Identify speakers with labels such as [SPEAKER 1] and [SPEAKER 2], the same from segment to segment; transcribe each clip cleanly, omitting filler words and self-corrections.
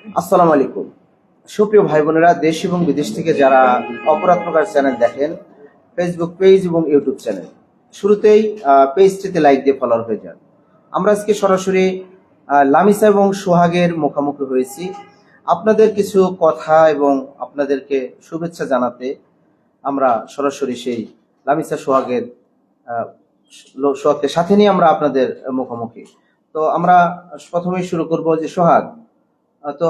[SPEAKER 1] আসসালামু আলাইকুম। সুপ্রিয় ভাই বোনেরা, দেশ এবং বিদেশ থেকে যারা অপরাধ প্রকার চ্যানেল দেখেন, ফেসবুক পেজ এবং ইউটিউব চ্যানেল, শুরুতেই পেজটিতে লাইক দিয়ে ফলোয়ার হয়ে যান। আমরা আজকে সরাসরি লামিসা এবং সোহাগের মুখোমুখি হয়েছি। আপনাদের কিছু কথা এবং আপনাদেরকে শুভেচ্ছা জানাতে আমরা সরাসরি সেই লামিসা সোহাগের আহ, সোহাগকে সাথে নিয়ে আমরা আপনাদের মুখোমুখি। তো আমরা প্রথমেই শুরু করব যে সোহাগ, তো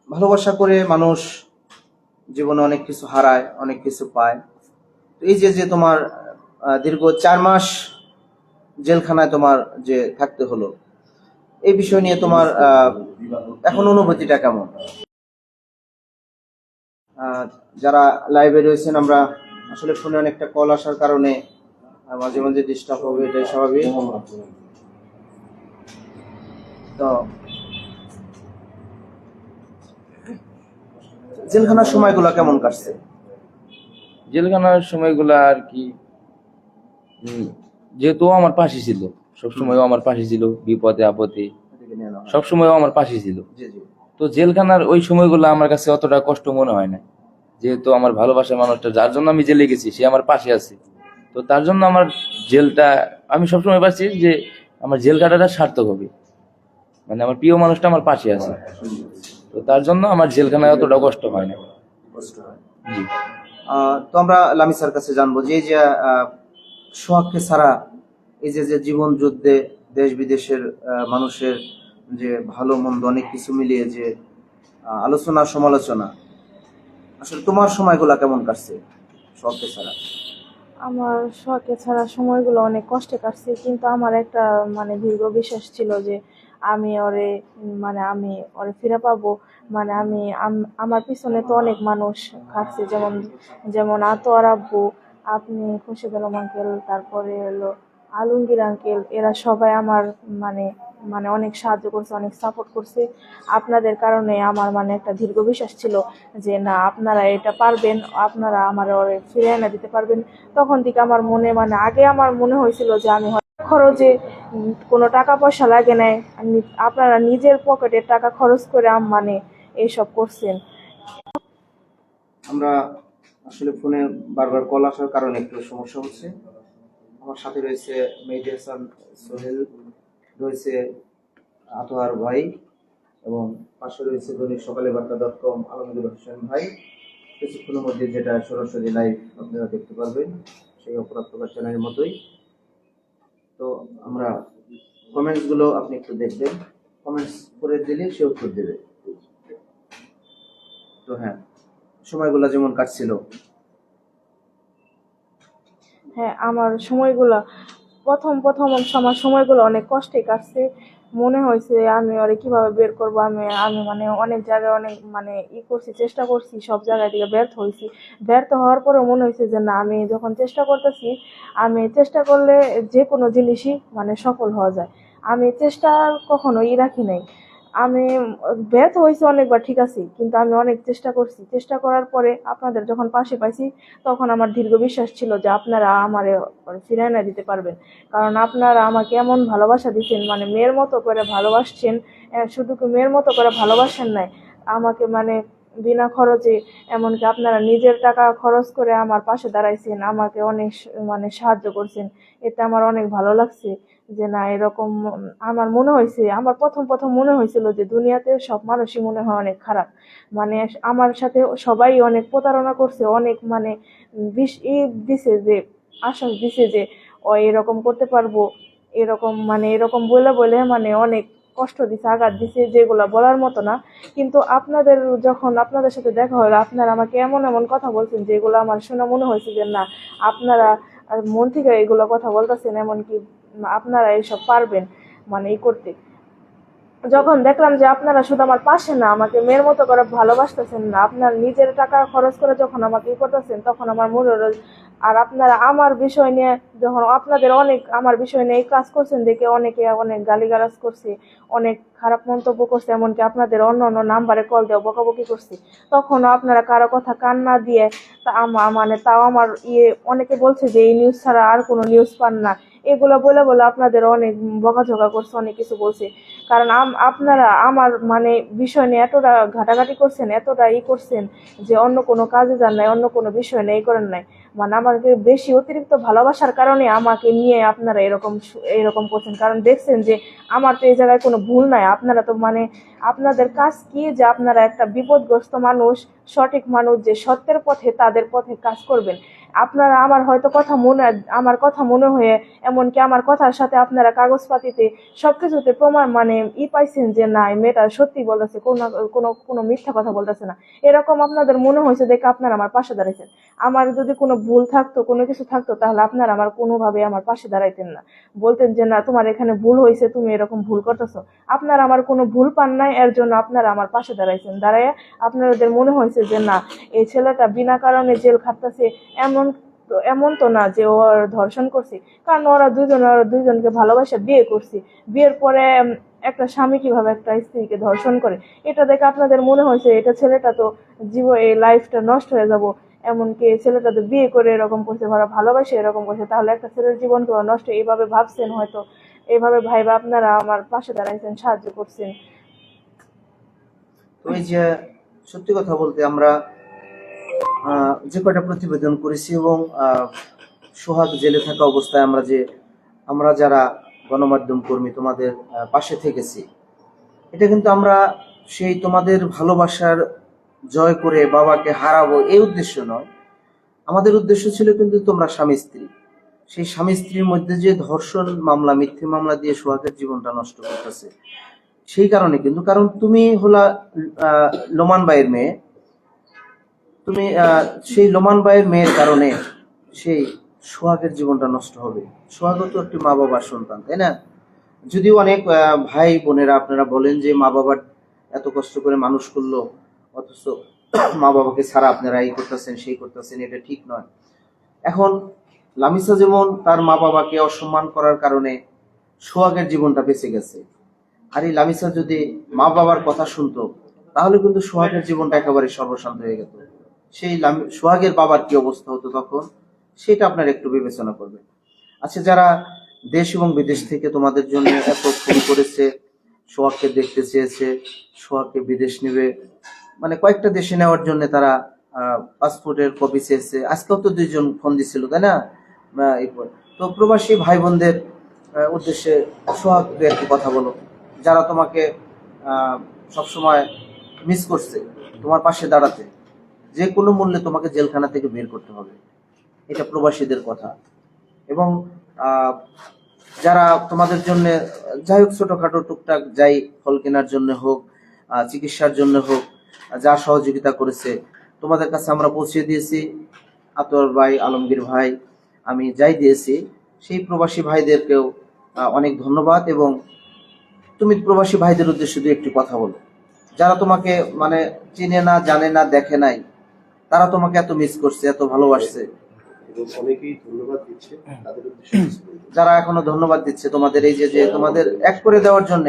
[SPEAKER 1] ভালোবাসা করে মানুষ জীবনে অনেক কিছু হারায়, অনেক কিছু পায়। তো এই যে যে তোমার দীর্ঘ 4 মাস জেলখানায় তোমার যে থাকতে হলো, এই বিষয় নিয়ে তোমার এখন অনুভূতিটা কেমন? আহ, যারা লাইভে রয়েছেন, আমরা আসলে ফোনে অনেকটা কল আসার কারণে মাঝে মাঝে ডিস্টার্ব হবে, এটাই স্বাভাবিক। তো জেলখানার সময়গুলো কেমন কাটছে?
[SPEAKER 2] জেলখানার সময়গুলো আর কি, যেহেতু ও আমার পাশে ছিল, সবসময় ও আমার পাশে ছিল, বিপদে আপদে সবসময় ও আমার পাশে ছিল।
[SPEAKER 1] জি জি।
[SPEAKER 2] তো জেলখানার ওই সময়গুলো আমার কাছে অতটা কষ্ট মনে হয় না, যেহেতু আমার ভালোবাসার মানুষটা যার জন্য আমি জেলে গেছি সে আমার পাশে আছে। তো তার জন্য আমার জেলটা, আমি সবসময় পাচ্ছি যে আমার জেল কাটাটা সার্থক হবে, মানে আমার প্রিয় মানুষটা আমার পাশে আছে। তো তার জন্য আমার জেলখানায় অতটা কষ্ট হয় না।
[SPEAKER 1] কষ্ট হয়।
[SPEAKER 2] জি।
[SPEAKER 1] তো আমরা লামিসার কাছে জানবো যে এই যে সোহাগকে ছাড়া এই যে যে জীবন যুদ্ধে দেশ বিদেশের মানুষের যে ভালো মন্দ অনেক কিছু মিলিয়ে যে আলোচনা সমালোচনা, আসলে তোমার সময়গুলা কেমন কাটছে সোহাগকে ছাড়া?
[SPEAKER 3] আমার শখে ছাড়া সময়গুলো অনেক কষ্টে কাটছে, কিন্তু আমার একটা দীর্ঘ বিশ্বাস ছিল যে আমি ওরে ফিরে পাবো। আমার পিছনে তো অনেক মানুষ খাটছে, যেমন যেমন আতোয়ার আব্বু, আপনি, খুরশিদ আলম আঙ্কেল, তারপরে হলো আলমগীর আঙ্কেল, এরা সবাই আমার মানে মানে অনেক সাহায্য করছে, অনেক সাপোর্ট করছে। আপনাদের কারণে আমার একটা দীর্ঘ বিশ্বাস ছিল যে না, আপনারা এটা পারবেন, আপনারা আমার ওরে ফিরে এনে দিতে পারবেন। তখন থেকে আমার মনে আগে আমার মনে হয়েছিল যে আমি খরচে কোনো টাকা পয়সা লাগে নাই, আপনারা নিজের পকেটের টাকা খরচ করে এইসব করছেন।
[SPEAKER 1] আমরা আসলে ফোনে বারবার কল আসার কারণে একটু সমস্যা হচ্ছে। আমার সাথে রয়েছে মেহেদী হাসান সোহেল, রয়েছে আতোয়ার ভাই, এবং পাশে রয়েছে দৈনিক সকালে বার্তা.com আলমগীর হোসেন ভাই। কিছুক্ষণের মধ্যে যেটা সরাসরি লাইভ আপনারা দেখতে পারবেন সেই অপরাধ প্রকাশ চ্যানেলের মতোই। তো আমরা কমেন্টস গুলো আপনি একটু দেখবেন, কমেন্টস করে দিলে সে উত্তর দেবে। তো হ্যাঁ, সময়গুলো যেমন কাটছিল।
[SPEAKER 3] হ্যাঁ, আমার সময়গুলো প্রথম প্রথম আমার সময়গুলো অনেক কষ্টে কাটছে। মনে হয়েছে আমি ওরে কিভাবে বের করবো। আমি আমি অনেক জায়গায় অনেক করছি, চেষ্টা করছি, সব জায়গায় থেকে ব্যর্থ হয়েছি। ব্যর্থ হওয়ার পরেও মনে হয়েছে যে না, আমি যখন চেষ্টা করতেছি, আমি চেষ্টা করলে যে কোনো জিনিসই সফল হওয়া যায়। আমি চেষ্টা কখনোই রাখি নাই। আমি ব্যর্থ হয়েছি অনেকবার, ঠিক আছে, কিন্তু আমি অনেক চেষ্টা করছি। চেষ্টা করার পরে আপনাদের যখন পাশে পাইছি, তখন আমার দীর্ঘ বিশ্বাস ছিল যে আপনারা আমারে ফিরায় এনে দিতে পারবেন। কারণ আপনারা আমাকে এমন ভালোবাসা দিচ্ছেন, মেয়ের মতো করে ভালোবাসছেন। শুধু কি মেয়ের মতো করে ভালোবাসেন নাই, আমাকে বিনা খরচে, এমনকি আপনারা নিজের টাকা খরচ করে আমার পাশে দাঁড়াইছেন, আমাকে অনেক সাহায্য করছেন। এতে আমার অনেক ভালো লাগছে যে না, এরকম আমার মনে হয়েছে, আমার প্রথম প্রথম মনে হয়েছিল যে দুনিয়াতে সব মানুষই মনে হয় অনেক খারাপ। মানে আমার সাথে সবাই অনেক প্রতারণা করছে, অনেক দিছে যে আশ্বাস দিছে যে ও এরকম করতে পারবো, এরকম এরকম বলে বলে অনেক কষ্ট দিছে, আঘাত দিছে, যেগুলো বলার মতো না। কিন্তু যখন আপনাদের সাথে দেখা হলো, আপনারা আমাকে এমন এমন কথা বলছেন যেগুলো আমার শুনে মনে হয়েছে যে না, আপনারা মন থেকে এগুলো কথা বলতেছেন, এমনকি আপনারা এইসব পারবেন এই করতে। যখন দেখলাম যে আপনারা শুধু আমার পাশে না, আমাকে মেয়ের মতো করে ভালোবাসতেছেন না, আপনার নিজের টাকা খরচ করে যখন আমাকে করতেছেন, তখন আমার মনে হলো। আর আপনারা আমার বিষয় নিয়ে, যখন আপনাদের অনেক আমার বিষয় নিয়ে এই কাজ করছেন দেখে অনেকে অনেক গালিগালাজ করছে, অনেক খারাপ মন্তব্য করছে, এমনকি আপনাদের অন্য অন্য নাম্বারে কল দেওয়া বকাবকি করছে। তখনও আপনারা কারো কথা কান না দিয়ে, তা তাও আমার অনেকে বলছে যে এই নিউজ ছাড়া আর কোনো নিউজ পান না, এগুলো বলে বলে আপনাদের অনেক বকাঝকা করছে, অনেক কিছু বলছে। কারণ আপনারা আমার মানে বিষয় নিয়ে এতটা ঘাটাঘাটি করছেন, এতটা করছেন যে অন্য কোনো কাজে যান নাই, অন্য কোনো বিষয় নেই করেন নাই, মানে আমাকে বেশি অতিরিক্ত ভালোবাসার কারণে আমাকে নিয়ে আপনারা এরকম এরকম করছেন। কারণ দেখছেন যে আমার তো এই জায়গায় কোনো ভুল নাই। আপনারা তো মানে আপনাদের কাজ কি যে আপনারা একটা বিপদগ্রস্ত মানুষ, সঠিক মানুষ যে সত্যের পথে তাদের পথে কাজ করবেন। আপনারা আমার কথা মনে হয়ে এমনকি আমার কথার সাথে আপনারা কাগজপাতিতে সবকিছুতে প্রমাণ মানে পাইছেন যে না এই মেয়েটা সত্যি বলতেছে, কোনো কোনো কোনো মিথ্যা কথা বলতেছে না, এরকম আপনাদের মনে হয়েছে দেখে আপনারা আমার পাশে দাঁড়াইছেন। আমার যদি কোনো ভুল থাকতো, কোনো কিছু থাকতো, তাহলে আপনারা আমার কোনোভাবে আমার পাশে দাঁড়াইতেন না, বলতেন যে না তোমার এখানে ভুল হয়েছে, তুমি এরকম ভুল করতেছো। আপনারা আমার কোনো ভুল পান নাই, এর জন্য আপনারা আমার পাশে দাঁড়াইছেন। দাঁড়াইয়া আপনাদের মনে হয়েছে যে না এই ছেলেটা বিনা কারণে জেল খাটতেছে, এমন তো না যে ওর ধর্ষণ করছে। কারণ ওরা দুইজনকে ভালোবাসা বিয়ে করছে, বিয়ের পরে একটা স্বামী কিভাবে একটা স্ত্রীকে ধর্ষণ করে, এটা দেখে আপনাদের মনে হয়েছে এটা ছেলেটা তো এই লাইফটা নষ্ট হয়ে যাব। এমনকি এই ছেলেটা তো বিয়ে করে এরকম করছে, ওরা ভালোবাসে এরকম করছে, তাহলে একটা ছেলের জীবনকে ওরা নষ্ট, এইভাবে ভাবছেন হয়তো। এইভাবে ভাইবা আপনারা আমার পাশে দাঁড়াইছেন, সাহায্য করছেন।
[SPEAKER 1] তো এই যে সত্যি কথা বলতে আমরা যে কয়টা প্রতিবেদন করেছি এবং সোহাগ জেলে থাকা অবস্থায় আমরা যারা গণমাধ্যম কর্মী তোমাদের পাশে থেকেছি, এটা কিন্তু আমরা সেই তোমাদের ভালোবাসার জয় করে বাবাকে হারাবো এই উদ্দেশ্য নয়। আমাদের উদ্দেশ্য ছিল কিন্তু তোমরা স্বামী স্ত্রী, সেই স্বামী স্ত্রীর মধ্যে যে ধর্ষণ মামলা, মিথ্যে মামলা দিয়ে সোহাগের জীবনটা নষ্ট করতেছে, সেই কারণে কিন্তু, কারণ তুমি হলা লোমান ভাইয়ের মেয়ে, তুমি সেই লোমান ভাইয়ের মেয়ের কারণে সেই সোহাগের জীবনটা নষ্ট হবে। সোহাগও তো একটি মা বাবার সন্তান, তাই না? যদিও অনেক ভাই বোনেরা আপনারা বলেন যে মা বাবার এত কষ্ট করে মানুষ করলো, অথচ মা বাবাকে ছাড়া আপনারা এই করতেছেন সেই করতেছেন, এটা ঠিক নয়। এখন লামিসা যেমন তার মা বাবাকে অসম্মান করার কারণে সোহাগের জীবনটা বেঁচে গেছে, আর এই লামিসা যদি মা বাবার কথা শুনতো তাহলে কিন্তু সোহাগের জীবনটা একেবারে সর্বশান্ত হয়ে যেত। সেই সোহাগের বাবার কি অবস্থা হতো তখন, সেটা আপনারা একটু বিবেচনা করবেন। আচ্ছা, যারা দেশ এবং বিদেশ থেকে তোমাদের জন্য এত ফোন করেছে, সোহাগকে দেখতে চেয়েছে, সোহাগকে বিদেশ নেবে, মানে কয়েকটা দেশে নেওয়ার জন্য তারা পাসপোর্টের কপি চেয়েছে, আজকেও তো 2জন ফোন দিছিল, তাই না? তো প্রবাসী ভাই বোনদের উদ্দেশ্যে সোহাগ একটি কথা বলো, যারা তোমাকে সবসময় মিস করছে, তোমার পাশে দাঁড়াতে, যে কোনো মূল্যে তোমাকে জেলখানা থেকে বের করতে হবে, এটা প্রবাসীদের কথা। এবং যারা তোমাদের জন্য যাই হোক ছোটখাটো টুকটাক যাই ফল কেনার জন্য হোক, চিকিৎসার জন্য হোক, যা সহযোগিতা করেছে তোমাদের কাছে আমরা পৌঁছে দিয়েছি। আতর ভাই, আলমগীর ভাই, আমি যাই দিয়েছি, সেই প্রবাসী ভাইদেরকেও অনেক ধন্যবাদ। এবং তুমি প্রবাসী ভাইদের উদ্দেশ্যে শুধু একটি কথা বলো, যারা তোমাকে মানে চিনে না, জানে না, দেখে নাই, তারা তোমাকে এত মিস করছে, এত ভালোবাসছে,
[SPEAKER 4] অনেকেই ধন্যবাদ দিচ্ছে, তাদের উদ্দেশ্যে
[SPEAKER 1] যারা এখনো ধন্যবাদ দিচ্ছে তোমাদের এই যে তোমাদের এক করে দেওয়ার জন্য।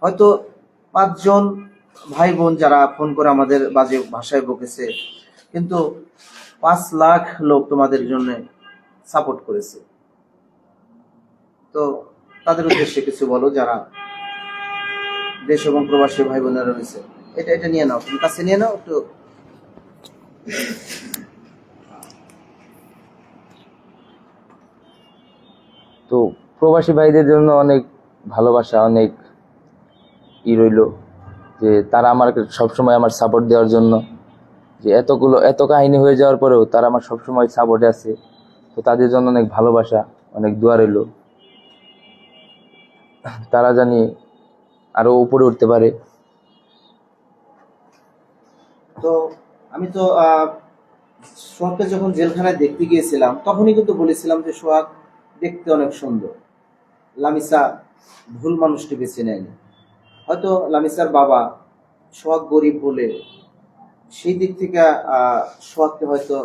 [SPEAKER 1] হয়তো 5জন ভাই বোন যারা ফোন করে আমাদের বাজে ভাষায় বকেছে, কিন্তু 5 লাখ লোক তোমাদের জন্য সাপোর্ট করেছে। তো তাদের উদ্দেশ্যে কিছু বলো, যারা দেশ এবং প্রবাসী ভাই বোনেরা রয়েছে। এটা নিয়ে নাও, তুমি কাছে নিয়ে নাও একটু।
[SPEAKER 2] তো প্রবাসী ভাইদের জন্য অনেক ভালোবাসা, অনেক রইল যে তারা আমার সবসময় আমার সাপোর্ট দেওয়ার জন্য, যে এত কাহিনী হয়ে যাওয়ার পরেও তারা আমার সবসময় সাপোর্টে আছে। তো তাদের জন্য অনেক ভালোবাসা, অনেক দোয়া রইল, তারা জানি আরো উপরে উঠতে পারে।
[SPEAKER 1] তো আমি তো সোহাগকে যখন জেলখানায় দেখতে গিয়েছিলাম তখনই কিন্তু বলেছিলাম যে সোহাগ দেখতে অনেক সুন্দর, লামিসা ভুল মানুষটি বেছে নেয়নি। হয়তো লামিসার বাবা সোহাগ গরিব বলে সেই দিক থেকে সোহাগকে হয়তো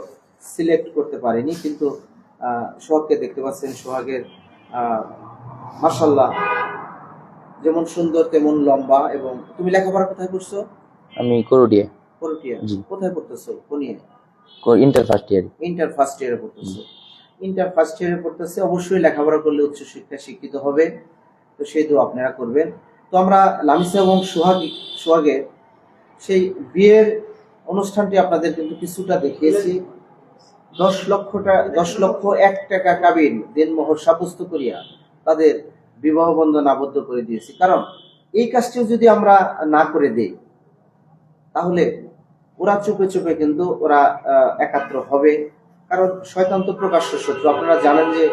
[SPEAKER 1] সিলেক্ট করতে পারেনি, কিন্তু সোহাগকে দেখতে পাচ্ছেন, সোহাগের মাশাআল্লাহ যেমন সুন্দর তেমন লম্বা। এবং তুমি লেখাপড়া কোথায় করছো?
[SPEAKER 2] আমি করুটিয়া।
[SPEAKER 1] করটিয়া।
[SPEAKER 2] জি।
[SPEAKER 1] কোথায় পড়তেছো? কোন
[SPEAKER 2] inter first year.
[SPEAKER 1] Inter first ইয়ারে পড়তেছো। ইন্টার ফার্স্ট ইয়ারে পড়তেছে, অবশ্যই লেখাপড়া করলে উচ্চশিক্ষায় শিক্ষিত হবে। তো সেই দোয়া আপনারা করবেন। তো আমরা লামিসা এবং সোহাগের সেই বিয়ের অনুষ্ঠানটি আপনাদের কিন্তু কিছুটা দেখিয়েছি। 10,01,00,000 কাবিন দেনমোহর সাব্যস্ত করিয়া তাদের বিবাহ বন্ধন আবদ্ধ করে দিয়েছি। কারণ এই কাজটিও যদি আমরা না করে দেই, তাহলে ওরা চুপে চুপে কিন্তু ওরা একাত্র হবে। কারণ শয়তান তো প্রকাশ্য শত্রু। আপনারা জানেন যে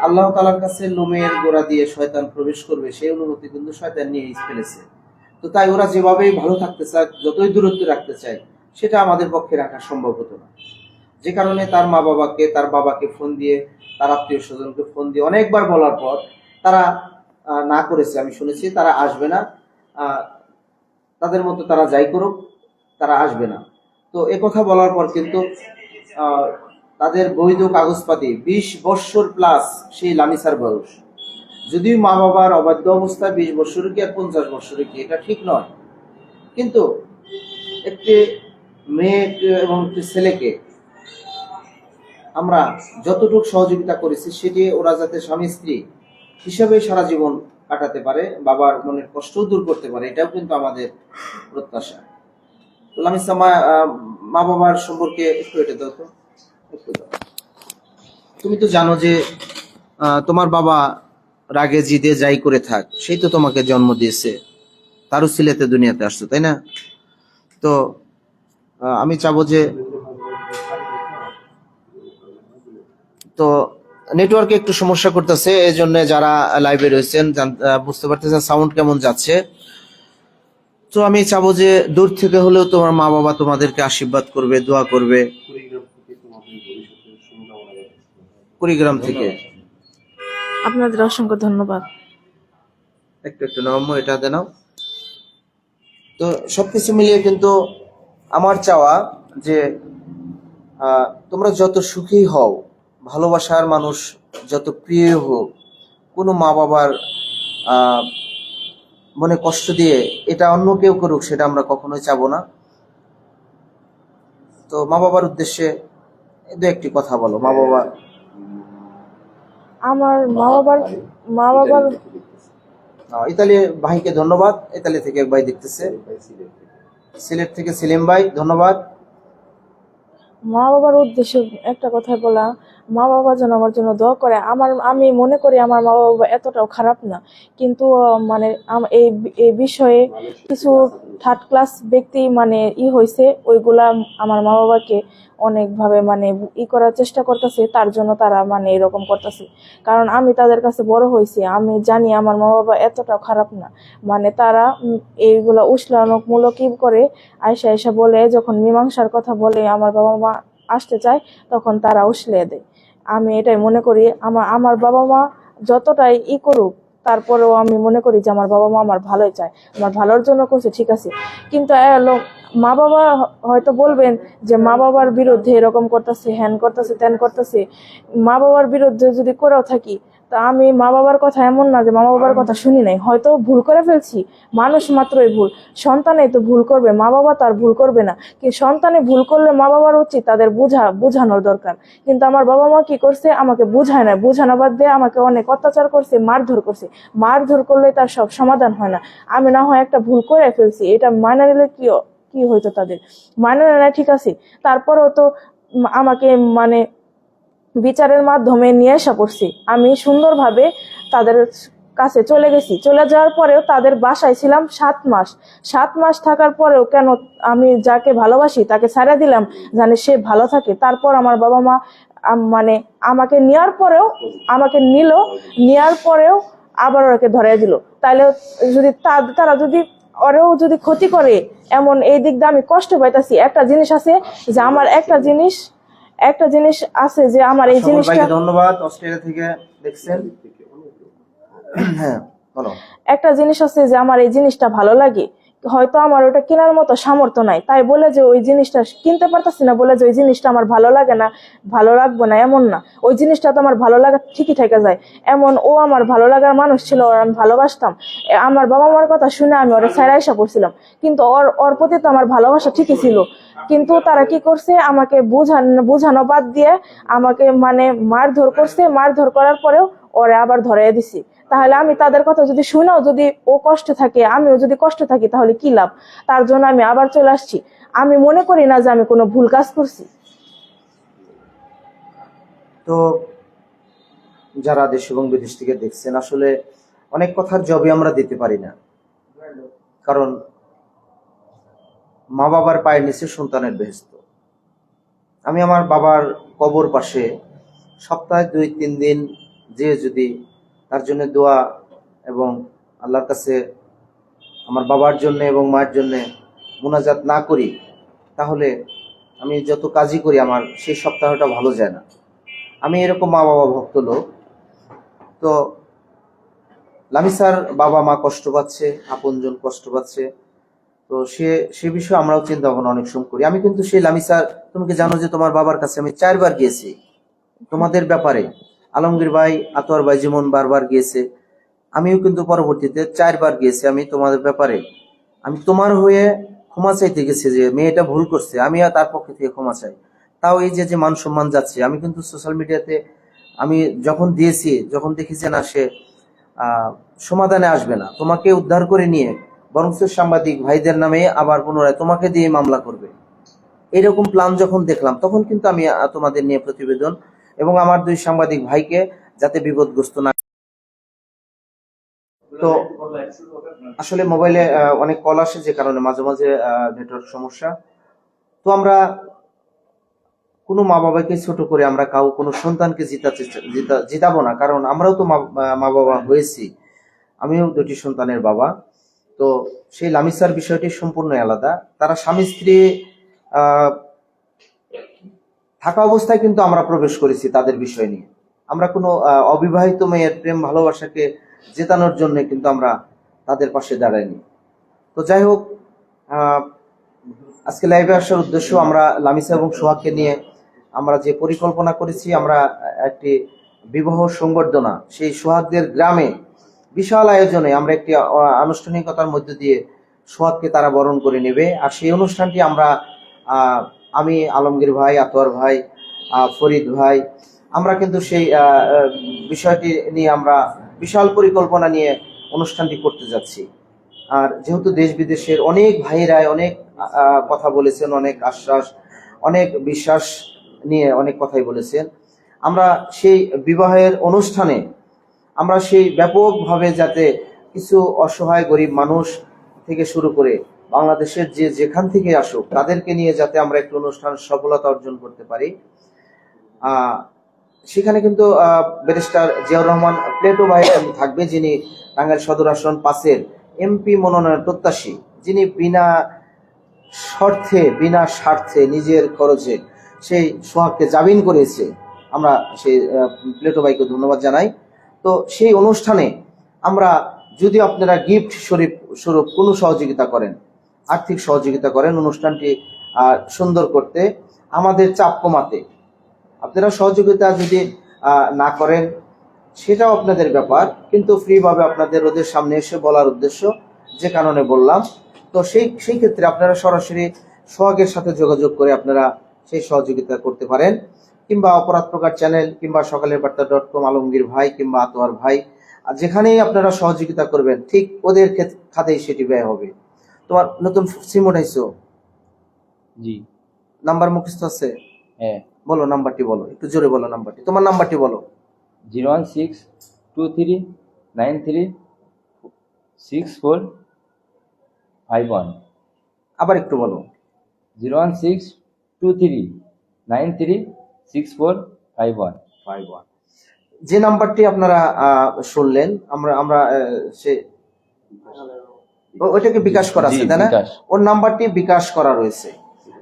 [SPEAKER 1] আল্লাহ তাআলার কাছে লোমের গোড়া দিয়ে শয়তান প্রবেশ করবে, সেই অনুমতি কিন্তু শয়তান নিয়ে ফেলেছে। তো তাই ওরা যেভাবেই ভালো থাকতে চায়, যতই দূরত্বে রাখতে চায়, সেটা আমাদের পক্ষে রাখা সম্ভব হতো না। যে কারণে তার মা বাবাকে, তার বাবাকে ফোন দিয়ে, তার আত্মীয় স্বজনকে ফোন দিয়ে অনেকবার বলার পর তারা না করেছে। আমি শুনেছি তারা আসবে না, তাদের মতো তারা যাই করুক, তারা আসবে না। তো কথা বলার পর কিন্তু তাদের বৈধ কাগজপাতি 20 বৎসর প্লাস সেই লামিসার বয়স। যদিও মা বাবার অবাধ্য অবস্থায় 20 বৎসরে কি আর 50 বৎসরে কি, এটা ঠিক নয়। কিন্তু একটি মেয়ে এবং একটি ছেলেকে আমরা যতটুকু সহযোগিতা করেছি, সেটি ওরা যাতে স্বামী স্ত্রী হিসাবে সারা জীবন কাটাতে পারে, বাবার মনের কষ্টও দূর করতে পারে, এটাও কিন্তু আমাদের প্রত্যাশা। লামিসা, মা বাবার সম্পর্কে একটু এটা দাও তো, একটু দাও। তুমি তো জানো যে তোমার বাবা রাগে জিদে যাই করে থাক, সেই তো তোমাকে জন্ম দিয়েছে, তারও ছেলেতে দুনিয়াতে আসছো, তাই না? তো আমি চাবো যে, তো নেটওয়ার্কে একটু সমস্যা করতেছে, এই জন্য যারা লাইভে রয়েছেন বুঝতে পারতেছেন সাউন্ড কেমন যাচ্ছে। তো আমি চাবো যে দূর থেকে হলেও তোমার মা বাবা তোমাদেরকে আশীর্বাদ করবে, দোয়া করবে। কুড়িগ্রাম থেকে
[SPEAKER 3] আপনাদের অসংখ্য ধন্যবাদ।
[SPEAKER 1] একটু নাও, এটা দেনাও। তো সবকিছু মিলিয়ে কিন্তু আমার চাওয়া যে তোমরা যত সুখী হও, ভালোবাসার মানুষ যত প্রিয় হোক, কোনো মা বাবার মনে কষ্ট দিয়ে এটা অন্য কেউ করুক, সেটা আমরা কখনোই চাবো না। তো মা বাবার উদ্দেশ্যে দু একটি কথা বলো। মা বাবা,
[SPEAKER 3] আমার মা বাবার
[SPEAKER 1] ইতালি ভাইকে ধন্যবাদ। ইতালি থেকে এক ভাই দেখতেছে, সিলেট থেকে সেলিম ভাই ধন্যবাদ।
[SPEAKER 3] মা বাবার উদ্দেশ্যে একটা কথা বলা, মা বাবা যেন আমার জন্য দোয়া করে। আমি মনে করি আমার মা বাবা এতটাও খারাপ না, কিন্তু মানে এই বিষয়ে কিছু থার্ড ক্লাস ব্যক্তি মানে হয়েছে, ওইগুলা আমার মা বাবাকে অনেকভাবে মানে করার চেষ্টা করতেছে, তার জন্য তারা মানে এরকম করতেছে। কারণ আমি তাদের কাছে বড় হয়েছি, আমি জানি আমার মা বাবা এতটাও খারাপ না। মানে তারা এইগুলা উস্কানিমূলক করে আয়সা বলে, যখন মীমাংসার কথা বলে আমার বাবা মা আসতে চায়, তখন তারা উস্লে দেয়। আমি এটাই মনে করি, আমার বাবা মা যতটাই করুক, তারপরেও আমি মনে করি যে আমার বাবা মা আমার ভালোই চায়, আমার ভালোর জন্য করছে, ঠিক আছে। কিন্তু মা বাবা হয়তো বলবেন যে মা বাবার বিরুদ্ধে এরকম করতেছে, হ্যান করতেছে, ত্যান করতেছে। মা বাবার বিরুদ্ধে যদি করেও থাকি, তা আমি মা বাবার কথা এমন না যে মা বাবার কথা শুনি নাই, হয়তো ভুল করে ফেলছি, মানুষ মাত্রই ভুল, সন্তানই তো ভুল করবে, মা বাবা তার ভুল করবে না। কিন্তু সন্তানে ভুল করলে মা বাবার উচিত তাদের বোঝানোর দরকার। কিন্তু আমার বাবা মা কি করছে, আমাকে বুঝায় না, বোঝানো বাদ দিয়ে আমাকে অনেক অত্যাচার করছে, মারধর করছে। মারধর করলে তার সব সমাধান হয় না। আমি না হয় একটা ভুল করে ফেলছি, এটা মানা নিলে কি হইতো, তাদের মানে না, ঠিক আছে, তারপরেও তো আমাকে মানে বিচারের মাধ্যমে নিয়ে আসা করছি। আমি সুন্দরভাবে তাদের কাছে চলে গেছি। চলে যাওয়ার পরেও তাদের বাসায় ছিলাম 7 মাস থাকার পরেও কেন আমি যাকে ভালোবাসি তাকে ছাড়া দিলাম, জানি সে ভালো থাকে। তারপর আমার বাবা মা মানে আমাকে নেওয়ার পরেও আবার ওকে ধরে দিল। তাহলে যদি তারা যদি ওরেও যদি ক্ষতি করে, এমন এই দিক দিয়ে আমি কষ্ট পাইতাছি। একটা জিনিস আছে যে আমার এই জিনিসটা,
[SPEAKER 1] ধন্যবাদ অস্ট্রেলিয়া থেকে দেখছেন। হ্যাঁ বলো।
[SPEAKER 3] একটা জিনিস আছে যে আমার এই জিনিসটা ভালো লাগে, হয়তো আমার ওটা কেনার মতো সামর্থ্য নাই, তাই বলে যে ওই জিনিসটা কিনতে পারতাছি না বলে যে ওই জিনিসটা আমার ভালো লাগে না, ভালো লাগবে না এমন না। ওই জিনিসটা তো আমার ভালো লাগা ঠিকই থেকে যায়। এমন ও আমার ভালো লাগার মানুষ ছিল, ওর আমি ভালোবাসতাম। আমার বাবা মার কথা শুনে আমি ওরা ছাইড়া আইসা পড়ছিলাম, কিন্তু ওর ওর প্রতি তো আমার ভালোবাসা ঠিকই ছিল। কিন্তু তারা কি করছে, আমাকে বুঝানো বাদ দিয়ে আমাকে মানে মারধর করছে। মারধর করার পরেও ওরে আবার ধরাই দিছি। তাহলে আমি তাদের কথা যদি শুনেও যদি ও কষ্টে থাকে, আমিও যদি কষ্টে থাকি, তাহলে কি লাভ? তার জন্য আমি আবার চলে আসছি। আমি মনে করি না যে আমি কোনো ভুল কাজ করছি।
[SPEAKER 1] তো যারা দেশ এবং বিদেশ থেকে দেখছেন, আসলে অনেক কথার জবাব আমরা দিতে পারি না, কারণ মা বাবার পায়ের নিচে সন্তানের বেহেশত। আমি আমার বাবার কবর পাশে সপ্তাহে 2-3 দিন যে যদি তার জন্য দোয়া এবং আল্লাহর কাছে আমার বাবার জন্য এবং মায়ের জন্য মুনাজাত না করি, তাহলে আমি যত কাজই করি আমার সেই সপ্তাহটা ভালো যায় না। আমি এরকম মা বাবা ভক্ত লোক। তো লামিসার বাবা মা কষ্ট পাচ্ছে, আপনজন কষ্ট পাচ্ছে, তো সে বিষয়ে আমরাও চিন্তা ভাবনা অনেক সময় করি। আমি কিন্তু সেই লামিসার, তুমি কি জানো যে তোমার বাবার কাছে আমি 4 বার গিয়েছি তোমাদের ব্যাপারে। আলমগীর ভাই, আতোয়ার ভাই যেমন বারবার গিয়েছে, আমিও কিন্তু পরবর্তীতে 4 বার গিয়েছি আমি তোমাদের ব্যাপারে। আমি তোমার হয়ে ক্ষমা চাইতে গেছি যে মেয়েটা ভুল করছে, আমি আর তার পক্ষ থেকে ক্ষমা চাই। তাও এই যে মান সম্মান যাচ্ছে, আমি কিন্তু সোশ্যাল মিডিয়াতে আমি যখন দিয়েছি, যখন দেখি যে না সে সমাধানে আসবে না, তোমাকে উদ্ধার করে নিয়ে বরং সাংবাদিক ভাইদের নামে আবার পুনরায় তোমাকে দিয়ে মামলা করবে, এরকম প্ল্যান যখন দেখলাম, তখন কিন্তু আমি তোমাদের নিয়ে প্রতিবেদন এবং আমার 2 সাংবাদিক ভাইকে যাতে বিপদগ্রস্ত না। তো আসলে মোবাইলে অনেক কল আসে, যে কারণে মাঝে মাঝে নেটওয়ার্ক সমস্যা। তো আমরা কোনো মা বাবাকে ছোট করে আমরা কোনো সন্তানকে জিতাবো না, কারণ আমরাও তো মা বাবা হয়েছি। আমিও 2টি সন্তানের বাবা। তো সেই লামিসার বিষয়টি সম্পূর্ণ আলাদা। তারা স্বামী স্ত্রী থাকা অবস্থায় কিন্তু আমরা প্রবেশ করেছি তাদের বিষয় নিয়ে। আমরা কোনো অবিবাহিত মেয়ের প্রেম ভালোবাসাকে জেতানোর জন্য কিন্তু আমরা তাদের পাশে দাঁড়াইনি। তো যাই হোক, আজকে লাইভে আসার উদ্দেশ্য, আমরা লামিসা এবং সোহাগকে নিয়ে আমরা যে পরিকল্পনা করেছি, আমরা একটি বিবাহ সংবর্ধনা সেই সোহাগদের গ্রামে বিশাল আয়োজনে আমরা একটি আনুষ্ঠানিকতার মধ্য দিয়ে সোহাগকে তারা বরণ করে নেবে। আর সেই অনুষ্ঠানটি আমি, আলমগীর ভাই, আতোয়ার ভাই, ফরিদ ভাই, আমরা কিন্তু সেই বিষয়টি নিয়ে আমরা বিশাল পরিকল্পনা নিয়ে অনুষ্ঠানটি করতে যাচ্ছি। আর যেহেতু দেশ বিদেশের অনেক ভাইরাই অনেক কথা বলেছেন, অনেক আশ্বাস, অনেক বিশ্বাস নিয়ে অনেক কথাই বলেছেন, আমরা সেই বিবাহের অনুষ্ঠানে আমরা সেই ব্যাপকভাবে যাতে কিছু অসহায় গরিব মানুষ থেকে শুরু করে বাংলাদেশের যেখান থেকে আসুক তাদেরকে নিয়ে যাতে আমরা একটু অনুষ্ঠান সফলতা অর্জন করতে পারি। সেখানে কিন্তু ব্যারিস্টার জিয়াউর রহমান প্লেটো ভাই থাকবে, যিনি টাঙ্গাইল সদর আসন 5-এর এমপি মনোনয়ন প্রত্যাশী, যিনি বিনা স্বার্থে নিজের খরচে সেই সোহাগকে জামিন করেছে। আমরা সেই প্লেটো ভাইকে ধন্যবাদ জানাই। তো সেই অনুষ্ঠানে আমরা যদি আপনারা গিফট স্বরূপ কোনো সহযোগিতা করেন, আর্থিক সহযোগিতা করেন অনুষ্ঠানটি সুন্দর করতে, আমাদের চাপ কমাতে, আপনারা সহযোগিতা যদি না করেন সেটাও আপনাদের ব্যাপার, কিন্তু ফ্রিভাবে আপনাদের ওদের সামনে এসে বলার উদ্দেশ্য, যে কারণে বললাম। তো সেই ক্ষেত্রে আপনারা সরাসরি সোহাগের সাথে যোগাযোগ করে আপনারা সেই সহযোগিতা করতে পারেন, কিংবা অপরাধ প্রকার চ্যানেল, কিংবা সকালের বার্তা.com, আলমগীর ভাই কিংবা আতোয়ার ভাই, যেখানেই আপনারা সহযোগিতা করবেন ঠিক ওদের খাতেই সেটি ব্যয় হবে। তোমার নতুন সিম উঠাইছো?
[SPEAKER 2] জি।
[SPEAKER 1] নাম্বার মুখস্থ আছে?
[SPEAKER 2] হ্যাঁ।
[SPEAKER 1] বলো নাম্বারটি, বলো একটু জোরে বলো নাম্বারটি, তোমার নাম্বারটি বলো।
[SPEAKER 2] 01623936451।
[SPEAKER 1] আবার একটু বলো।
[SPEAKER 2] 01623936451।
[SPEAKER 1] যে নাম্বারটি আপনারা শুনলেন, আমরা ওইটাকে বিকাশ করা আছে, তাই না? ওর নাম্বারটি বিকাশ করা রয়েছে।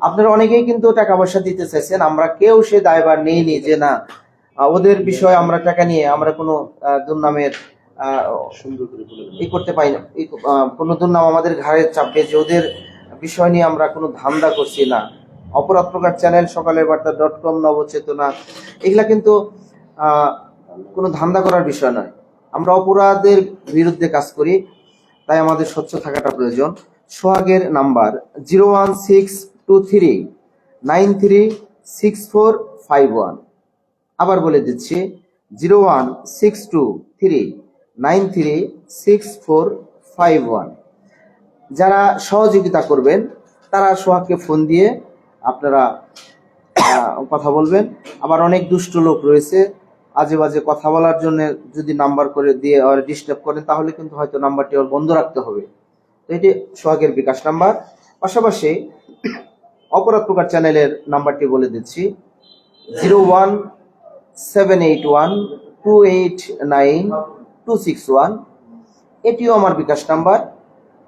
[SPEAKER 1] আপনারা অনেকেই কিন্তু টাকা পয়সা দিতে চাইছেন, আমরা কেউ সে দায়ভার নেইনি যে না ওদের বিষয়ে আমরা টাকা নিয়ে আমরা কোনো দুর্নামের
[SPEAKER 4] সুন্দর করে বলে দেন।
[SPEAKER 1] ই করতে পারি না, কোনো দুর্নাম আমাদের ঘাড়ে চাপবে যে ওদের বিষয় নিয়ে আমরা কোনো ধান্দা করছি না। অপরাধ প্রকার চ্যানেল, সকালের বার্তা .com, নবচেতনা, এগুলা কিন্তু কোনো ধান্দা করার বিষয় নয়। আমরা অপরাধের বিরুদ্ধে কাজ করি, তাই আমাদের স্বচ্ছ থাকাটা প্রয়োজন। সোহাগের নাম্বার 01623936451। আবার বলে দিচ্ছি 01623936451। যারা সহযোগিতা করবেন তারা সোহাগকে ফোন দিয়ে আপনারা কথা বলবেন। আবার অনেক দুষ্ট লোক রয়েছে, আজে বাজে কথা বলার জন্য যদি নাম্বার করে দিয়ে ডিস্টার্ব করেন, তাহলে কিন্তু হয়তো নাম্বারটি ওর বন্ধ রাখতে হবে। তো এটি সোহাগের বিকাশ নাম্বার। পাশাপাশি অপরাধ প্রকার চ্যানেলের নাম্বারটি বলে দিচ্ছি 01781289261। এটিও আমার বিকাশ নাম্বার।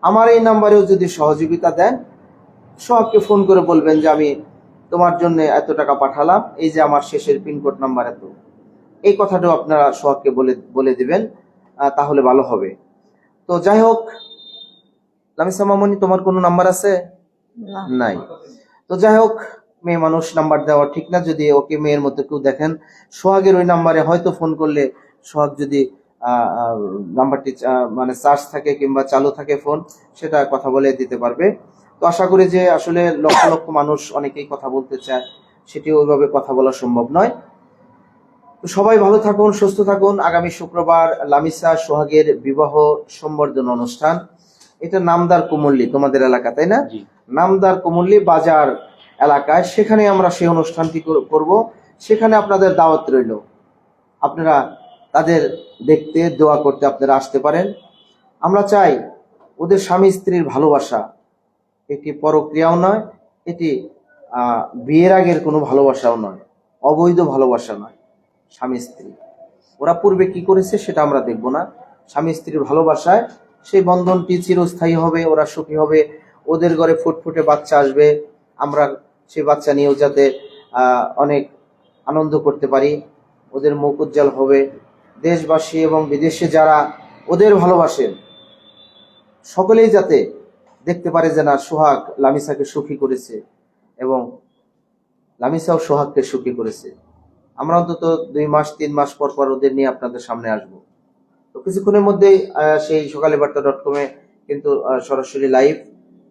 [SPEAKER 1] আমার এই নাম্বারেও যদি সহযোগিতা দেন, সোহাগকে ফোন করে বলবেন যে আমি তোমার জন্য এত টাকা পাঠালাম, এই যে আমার শেষের পিনকোড নাম্বার এত, এই কথাটাও আপনারা সোহাগকে বলে দিবেন, তাহলে ভালো হবে। তো যাই হোক, লামিসা মামনি, তোমার কোনো নাম্বার আছে?
[SPEAKER 3] না।
[SPEAKER 1] নাই। তো যাই হোক, মেয়ে মানুষ নাম্বার দেওয়া ঠিক না। যদি ওকে মেয়ের মতো কেউ দেখেন, সোহাগের ওই নাম্বারে হয়তো ফোন করলে সোহাগ যদি নাম্বারটি মানে চার্জ থাকে কিংবা চালু থাকে ফোন, সেটা কথা বলে দিতে পারবে। তো আশা করি যে আসলে লক্ষ লক্ষ মানুষ অনেকেই কথা বলতে চায়, সেটি ওইভাবে কথা বলা সম্ভব নয়। তো সবাই ভালো থাকুন, সুস্থ থাকুন। আগামী শুক্রবার লামিসা সোহাগের বিবাহ সম্বর্ধনা অনুষ্ঠান। এটা নামদার কুমল্লি, তোমাদের এলাকা তাই না?
[SPEAKER 2] জি।
[SPEAKER 1] নামদার কুমল্লি বাজার এলাকায়, সেখানে আমরা সেই অনুষ্ঠানটি করব। সেখানে আপনাদের দাওয়াত রইল। আপনারা তাদের দেখতে, দোয়া করতে আপনারা আসতে পারেন। আমরা চাই ওদের স্বামী স্ত্রীর ভালোবাসা, এটি পরক্রিয়াও নয়, এটি বিয়ের আগের কোনো ভালোবাসাও নয়, অবৈধ ভালোবাসা নয়। স্বামী স্ত্রী, ওরা পূর্বে কি করেছে সেটা আমরা দেখব না। স্বামী স্ত্রীর ভালোবাসায় সেই বন্ধনটি চিরস্থায়ী হবে, ওরা সুখী হবে, ওদের ঘরে ফুটফুটে বাচ্চা আসবে, আমরা সেই বাচ্চা নিয়েও যাতে অনেক আনন্দ করতে পারি, ওদের মুখ উজ্জ্বল হবে। দেশবাসী এবং বিদেশে যারা ওদের ভালোবাসেন, সকলেই যাতে দেখতে পারে যে না, সোহাগ লামিসাকে সুখী করেছে এবং লামিসাও সোহাগকে সুখী করেছে। আমরা অন্তত 2 মাস 3 মাস পর পর ওদের নিয়ে আপনাদের সামনে আসব। তো কিছুক্ষণের মধ্যেই সেই সকালে বার্তা .com কিন্তু সরাসরি লাইভ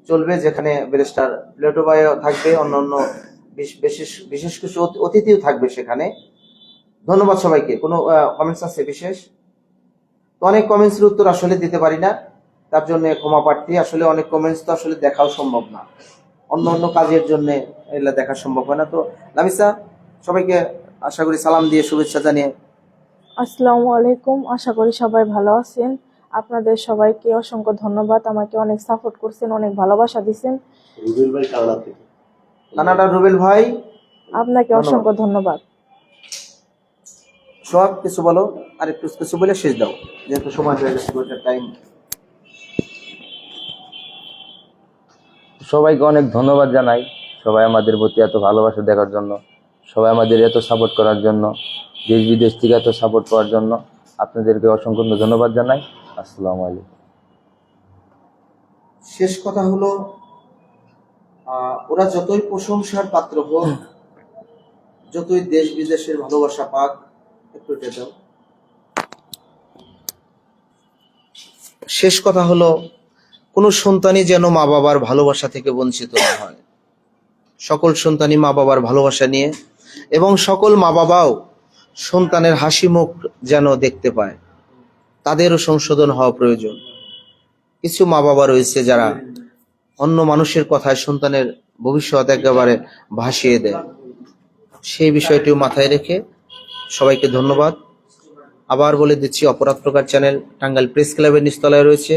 [SPEAKER 1] চলবে, যেখানে ব্যারিস্টার প্লেটো ভাই থাকবে, অন্যান্য বিশেষ কিছু অতিথিও থাকবে সেখানে। ধন্যবাদ সবাইকে। কোনো কমেন্টস আছে বিশেষ? তো অনেক কমেন্টসের উত্তর আসলে দিতে পারি না, তার জন্য ক্ষমা প্রার্থী। আসলে অনেক কমেন্টস তো আসলে দেখাও সম্ভব না, অন্য কাজের জন্য এগুলা দেখা সম্ভব হয় না। তো লামিসা, সবাইকে আশা করি সালাম দিয়ে শুভেচ্ছা জানিয়ে।
[SPEAKER 3] আসসালামু আলাইকুম, আশা করি সবাই ভালো আছেন। আপনাদের সবাইকে অসংখ্য ধন্যবাদ, আমাকে অনেক সাপোর্ট করছেন, অনেক ভালোবাসা দিচ্ছেন।
[SPEAKER 4] রুবেল ভাই কানাডা থেকে।
[SPEAKER 1] কানাডার রুবেল ভাই,
[SPEAKER 3] আপনাকে অসংখ্য ধন্যবাদ।
[SPEAKER 1] সোহাগ, কিছু বলো, আর একটু কিছু বলে শেষ দাও, যেহেতু সময় হয়ে গেছে, টাইম।
[SPEAKER 2] সবাইকে অনেক ধন্যবাদ জানাই, সবাই আমাদের প্রতি এত ভালোবাসা দেখার জন্য, সবাই আমাদের এত সাপোর্ট করার জন্য, দেশ বিদেশ থেকে এত সাপোর্ট করার জন্য আপনাদেরকে অসংখ্য ধন্যবাদ জানাই। আসসালামু আলাইকুম।
[SPEAKER 1] শেষ কথা হলো, ওরা যতই প্রশংসার পাত্র হোক, যতই দেশ বিদেশের ভালোবাসা পাক, একটু এটা দাও। শেষ কথা হলো, কোনো সন্তানই যেন মা বাবার ভালোবাসা থেকে বঞ্চিত না হয়। সকল সন্তানই মা বাবার ভালোবাসা নিয়ে, এবং সকল মা বাবাও সন্তানের হাসি মুখ যেন দেখতে পায়, তাদেরও সংশোধন হওয়া প্রয়োজন। কিছু মা বাবা রয়েছে যারা অন্য মানুষের কথায় সন্তানের ভবিষ্যৎ একেবারে ভাসিয়ে দেয়। সেই বিষয়টিও মাথায় রেখে সবাইকে ধন্যবাদ। আবার বলে দিচ্ছি, অপরাধ প্রকাশ চ্যানেল টাঙ্গাইল প্রেস ক্লাবের নিচতলায় রয়েছে।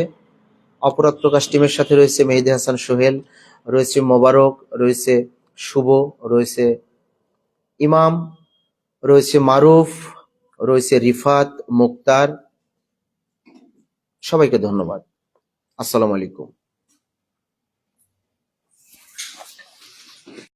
[SPEAKER 1] অপরাধ প্রকাশ টিমের সাথে রয়েছে মেহেদী হাসান সোহেল, রয়েছে মোবারক, রয়েছে শুভ, রয়েছে ইমাম, রয়েছে মারুফ, রয়েছে রিফাত, মুক্তার। সবাইকে ধন্যবাদ। আসসালামু আলাইকুম।